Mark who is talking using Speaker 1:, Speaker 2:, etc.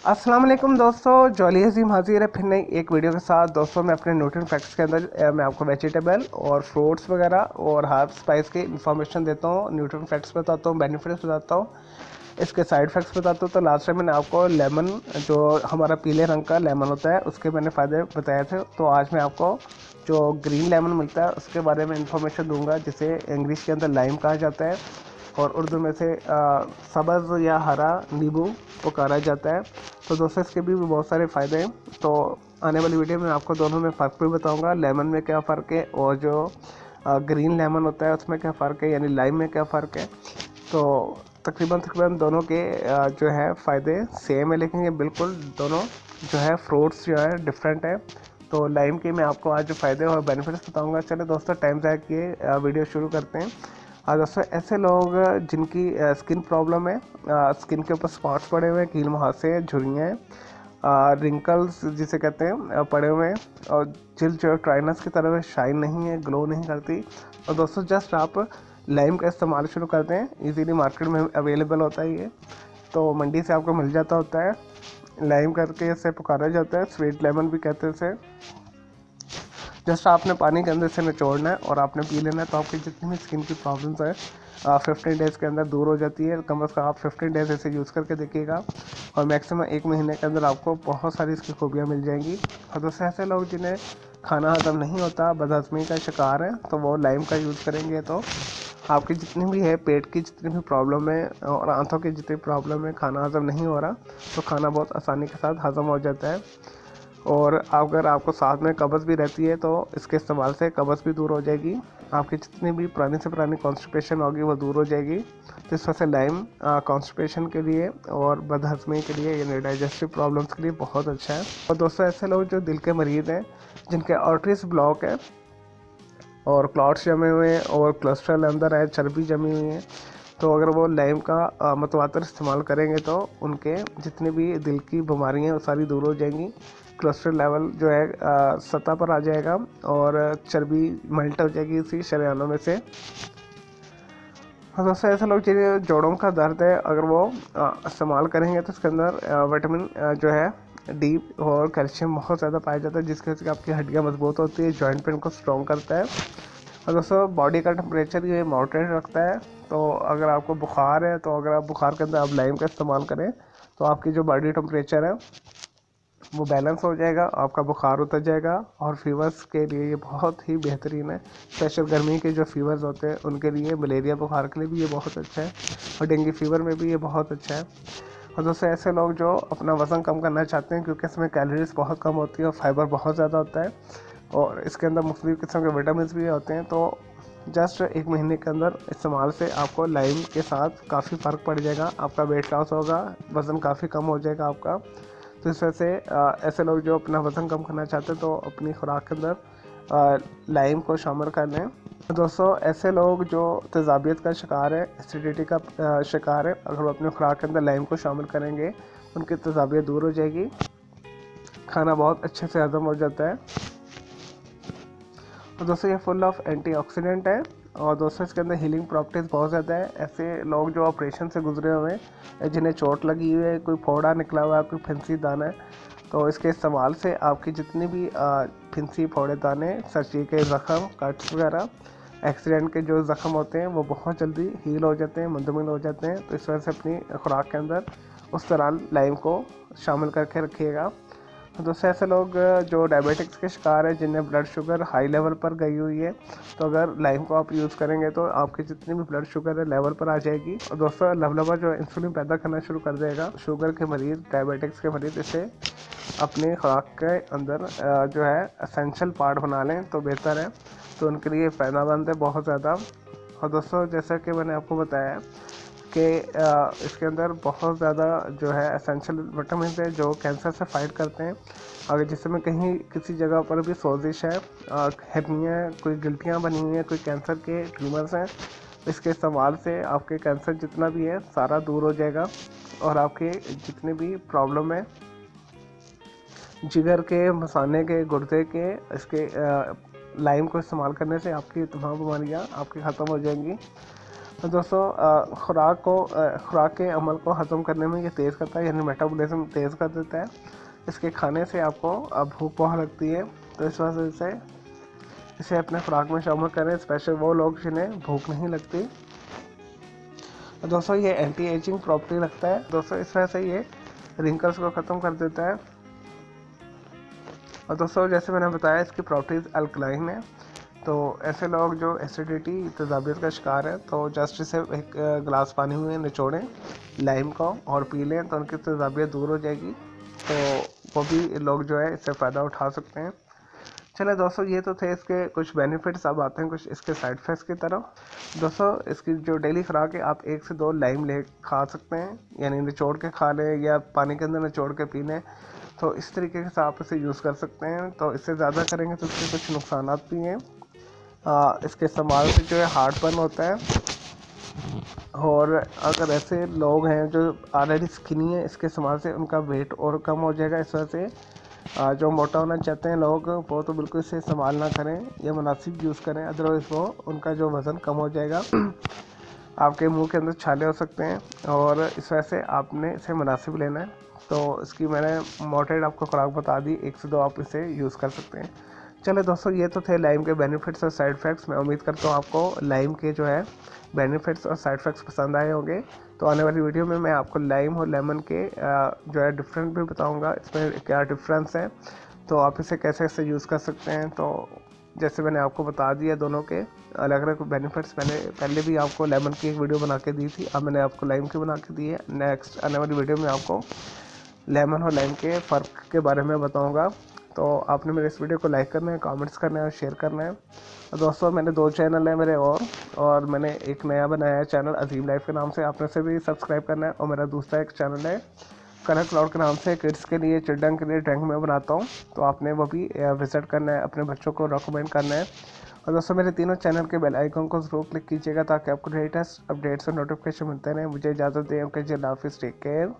Speaker 1: अस्सलाम वालेकुम दोस्तों, जॉली हसीम हाजिर है फिर नई एक वीडियो के साथ। दोस्तों मैं अपने न्यूट्रिएंट फैक्ट्स के अंदर मैं आपको वेजिटेबल और फ्रूट्स वगैरह और हर्ब स्पाइस की इन्फॉर्मेशन देता हूँ, न्यूट्रिएंट फैक्ट्स बताता हूँ, बेनिफिट्स बताता हूँ, इसके साइड इफेक्ट्स बताता हूँ। तो लास्ट टाइम मैंने आपको लेमन, जो हमारा पीले रंग का लेमन होता है, उसके मैंने फ़ायदे बताए थे। तो आज मैं आपको जो ग्रीन लेमन मिलता है उसके बारे में इन्फॉर्मेशन दूंगा, जिसे इंग्लिश के अंदर लाइम कहा जाता है और उर्दू में से सब्ज़ या हरा नींबू पुकारा जाता है। तो दोस्तों इसके भी बहुत सारे फ़ायदे हैं। तो आने वाली वीडियो में आपको दोनों में फ़र्क भी बताऊंगा, लेमन में क्या फ़र्क है और जो ग्रीन लेमन होता है उसमें क्या फ़र्क है, यानी लाइम में क्या फ़र्क है। तो तकरीबन दोनों के जो है फ़ायदे सेम है, लेकिन ये बिल्कुल दोनों जो है फ्रूट्स जो है डिफरेंट है। तो लाइम के मैं आपको आज जो फ़ायदे और बेनिफिट्स बताऊंगा। चलिए दोस्तों, टाइम ज़ाया किए वीडियो शुरू करते हैं। दोस्तों ऐसे लोग जिनकी स्किन प्रॉब्लम है, स्किन के ऊपर स्पॉट्स पड़े हुए हैं, कील मुहासे, झुर्रियाँ, रिंकल्स जिसे कहते हैं पड़े हुए हैं, और जिल्द जो ट्राइनस की तरह शाइन नहीं है, ग्लो नहीं करती। और दोस्तों जस्ट आप लाइम का इस्तेमाल शुरू करते हैं, इजीली मार्केट में अवेलेबल होता है ये, तो मंडी से आपको मिल जाता होता है। लाइम करके इसे पुकारा जाता है, स्वीट लेमन भी कहते हैं इसे। जस्ट आपने पानी के अंदर से निचोड़ना है और आपने पी लेना है, तो आपकी जितनी भी स्किन की प्रॉब्लम्स है 15 डेज़ के अंदर दूर हो जाती है। कम से कम आप 15 डेज़ ऐसे यूज़ करके देखिएगा और मैक्सिमम 1 महीने के अंदर आपको बहुत सारी इसकी खूबियाँ मिल जाएंगी। और दूसरे ऐसे लोग जिन्हें खाना हजम नहीं होता, बदहज़मी का शिकार है, तो वो लाइम का यूज़ करेंगे तो आपकी जितनी भी है, पेट की जितनी भी प्रॉब्लम है और आंतों की जितनी प्रॉब्लम है, खाना हजम नहीं हो रहा, तो खाना बहुत आसानी के साथ हजम हो जाता है। और अगर आपको साथ में कब्ज़ भी रहती है तो इसके इस्तेमाल से कब्ज़ भी दूर हो जाएगी। आपकी जितनी भी पुरानी से पुरानी कॉन्स्टिपेशन होगी वो दूर हो जाएगी। तो इस वजह से लाइम कॉन्स्टिपेशन के लिए और बदहज़मी के लिए, यानी डाइजेस्टिव प्रॉब्लम्स के लिए बहुत अच्छा है। और दोस्तों ऐसे लोग जो दिल के मरीज़ हैं, जिनके आर्टरीज ब्लॉक है और क्लॉट्स जमे हुए हैं और कोलेस्ट्रॉल अंदर है, चर्बी जमी हुई है, तो अगर वो लाइम का मतवातर इस्तेमाल करेंगे तो उनके जितनी भी दिल की बीमारियां हैं वो सारी दूर हो जाएंगी। कोलेस्ट्रॉल लेवल जो है सतह पर आ जाएगा और चर्बी मेल्ट हो जाएगी इसी शरेआनों में से। हाँ दोस्तों ऐसे लोग जिन्हें जोड़ों का दर्द है, अगर वो इस्तेमाल करेंगे तो इसके अंदर विटामिन जो है डी और कैल्शियम बहुत ज़्यादा पाया जाता है, जिसकी वजह से आपकी हड्डियाँ मजबूत होती है, जॉइंट पेन को स्ट्रॉन्ग करता है। और दोस्तों बॉडी का टेम्परेचर ये मॉडरेट रखता है। तो अगर आपको बुखार है, तो अगर आप बुखार के अंदर आप लाइम का इस्तेमाल करें तो आपकी जो बॉडी टेम्परेचर है वो बैलेंस हो जाएगा, आपका बुखार उतर जाएगा। और फीवर्स के लिए ये बहुत ही बेहतरीन है, स्पेशल गर्मी के जो फीवर्स होते हैं उनके लिए, मलेरिया बुखार के लिए भी ये बहुत अच्छा है और डेंगू फीवर में भी ये बहुत अच्छा है। और दोस्तों ऐसे लोग जो अपना वज़न कम करना चाहते हैं, क्योंकि इसमें कैलोरीज बहुत कम होती है और फाइबर बहुत ज़्यादा होता है और इसके अंदर मुख्तलिफ़ किस्म के विटामिन भी होते हैं, तो जस्ट 1 महीने के अंदर इस्तेमाल से आपको लाइम के साथ काफ़ी फ़र्क पड़ जाएगा, आपका वेट लॉस होगा, वज़न काफ़ी कम हो जाएगा आपका। तो इस वजह से ऐसे लोग जो अपना वज़न कम करना चाहते हैं तो अपनी खुराक के अंदर लाइम को शामिल कर लें। दोस्तों ऐसे लोग जो तेज़ाबियत का शिकार है, एसिडिटी का शिकार है, अगर वो अपनी खुराक के अंदर लाइम को शामिल करेंगे उनकी तेज़ाबियत दूर हो जाएगी, खाना बहुत अच्छे से हजम हो जाता है। और दोस्तों ये फुल ऑफ एंटीऑक्सीडेंट है और दोस्तों इसके अंदर हीलिंग प्रॉपर्टीज़ बहुत ज़्यादा है। ऐसे लोग जो ऑपरेशन से गुजरे हुए हैं, जिन्हें चोट लगी हुई है, कोई फोड़ा निकला हुआ है, कोई फिंसी दाना है, तो इसके इस्तेमाल से आपकी जितनी भी फिंसी फोड़े दाने, सर्ची के ज़ख़म, कट्स वगैरह, एक्सीडेंट के जो ज़ख़म होते हैं वो बहुत जल्दी हील हो जाते हैं, मुंतमिल हो जाते हैं। तो इस वजह से अपनी खुराक के अंदर उस तरह लाइम को शामिल करके रखिएगा। दोस्तों ऐसे लोग जो डायबिटिक्स के शिकार है, जिन्हें ब्लड शुगर हाई लेवल पर गई हुई है, तो अगर लाइम को आप यूज़ करेंगे तो आपकी जितनी भी ब्लड शुगर है लेवल पर आ जाएगी। और दोस्तों लवलवा जो इंसुलिन पैदा करना शुरू कर देगा, शुगर के मरीज़, डायबिटिक्स के मरीज़ इसे अपनी खुराक के अंदर जो है एसेंशियल पार्ट बना लें तो बेहतर है, तो उनके लिए फ़ायदेमंद है बहुत ज़्यादा। और दोस्तों जैसा कि मैंने आपको बताया कि इसके अंदर बहुत ज़्यादा जो है एसेंशियल विटामिन है जो कैंसर से फाइट करते हैं। अगर जिसमें कहीं किसी जगह पर भी सोजिश है, हर्निया है, कोई गिल्टियाँ बनी हुई हैं, कोई कैंसर के ट्यूमर्स हैं, इसके इस्तेमाल से आपके कैंसर जितना भी है सारा दूर हो जाएगा और आपके जितने भी प्रॉब्लम है जिगर के, मसाने के, गुर्दे के, इसके लाइम को इस्तेमाल करने से आपकी तमाम बीमारियाँ आपकी ख़त्म हो जाएंगी। तो दोस्तों खुराक के अमल को हज़म करने में ये तेज़ करता है, यानी मेटाबॉलिज्म तेज़ कर देता है। इसके खाने से आपको भूख बहुत लगती है, तो इस वजह से इसे अपने खुराक में शामिल करें, स्पेशल वो लोग जिन्हें भूख नहीं लगती। तो दोस्तों ये एंटी एजिंग प्रॉपर्टी रखता है दोस्तों, इस वजह से ये रिंकल्स को ख़त्म कर देता है। और दोस्तों जैसे मैंने बताया इसकी प्रॉपर्टीज़ अल्कलाइन है, तो ऐसे लोग जो एसिडिटी तेज़ाबियत का शिकार है तो जस्ट इसे एक गिलास पानी में निचोड़ें लाइम को और पी लें तो उनकी तेज़ाबियत दूर हो जाएगी। तो वो भी लोग जो है इससे फ़ायदा उठा सकते हैं। चले दोस्तों ये तो थे इसके कुछ बेनिफिट्स, अब आते हैं कुछ इसके साइड इफ़ेक्ट्स की तरफ। दोस्तों इसकी जो डेली खुराक है, आप 1 से 2 लाइम ले खा सकते हैं, यानी निचोड़ के खा लें या पानी के अंदर निचोड़ के पी लें। तो इस तरीके से आप इसे यूज़ कर सकते हैं। तो इससे ज़्यादा करेंगे तो इसके कुछ नुकसान भी हैं। इसके इस्तेमाल से जो है हार्ट बर्न होता है, और अगर ऐसे लोग हैं जो ऑलरेडी स्किनी है, इसके इस्तेमाल से उनका वेट और कम हो जाएगा। इस वजह से जो मोटा होना चाहते हैं लोग वो तो बिल्कुल इसे इस्तेमाल ना करें या मुनासिब यूज़ करें, अदरवाइज़ वो उनका जो वज़न कम हो जाएगा। आपके मुंह के अंदर छाले हो सकते हैं, और इस वजह से आपने इसे मुनासिब लेना है। तो इसकी मैंने मॉडरेट आपको खुराक बता दी, 1 से 2 आप इसे यूज़ कर सकते हैं। चले दोस्तों ये तो थे लाइम के बेनिफिट्स और साइड इफ़ेक्ट्स। मैं उम्मीद करता हूँ आपको लाइम के जो है बेनिफिट्स और साइड इफ़ेक्ट्स पसंद आए होंगे। तो आने वाली वीडियो में मैं आपको लाइम और लेमन के जो है डिफरेंट भी बताऊँगा, इसमें क्या डिफरेंस है, तो आप इसे कैसे कैसे यूज़ कर सकते हैं। तो जैसे मैंने आपको बता दिया दोनों के अलग अलग बेनिफिट्स, मैंने पहले भी आपको लेमन की एक वीडियो बना के दी थी, अब मैंने आपको लाइम की बना के दी है। नेक्स्ट आने वाली वीडियो में आपको लेमन और लाइम के फ़र्क के बारे में बताऊंगा। तो आपने मेरे इस वीडियो को लाइक करना है, कमेंट्स करना है और शेयर करना है। और दोस्तों मैंने 2 चैनल हैं मेरे, और मैंने एक नया बनाया है चैनल अजीम लाइफ के नाम से, आपने से भी सब्सक्राइब करना है। और मेरा दूसरा एक चैनल है कनक क्लाउड के नाम से, किड्स के लिए, चिल्ड्रन के लिए ड्राइंग में बनाता हूँ, तो आपने वो भी विज़िट करना है, अपने बच्चों को रिकमेंड करना है। और दोस्तों मेरे तीनों चैनल के बेल आइकन को ज़रूर क्लिक कीजिएगा ताकि आपको लेटेस्ट अपडेट्स और नोटिफिकेशन मिलते रहें। मुझे इजाज़त दें, ओके जी, अल्लाह हाफिज़, टेक केयर।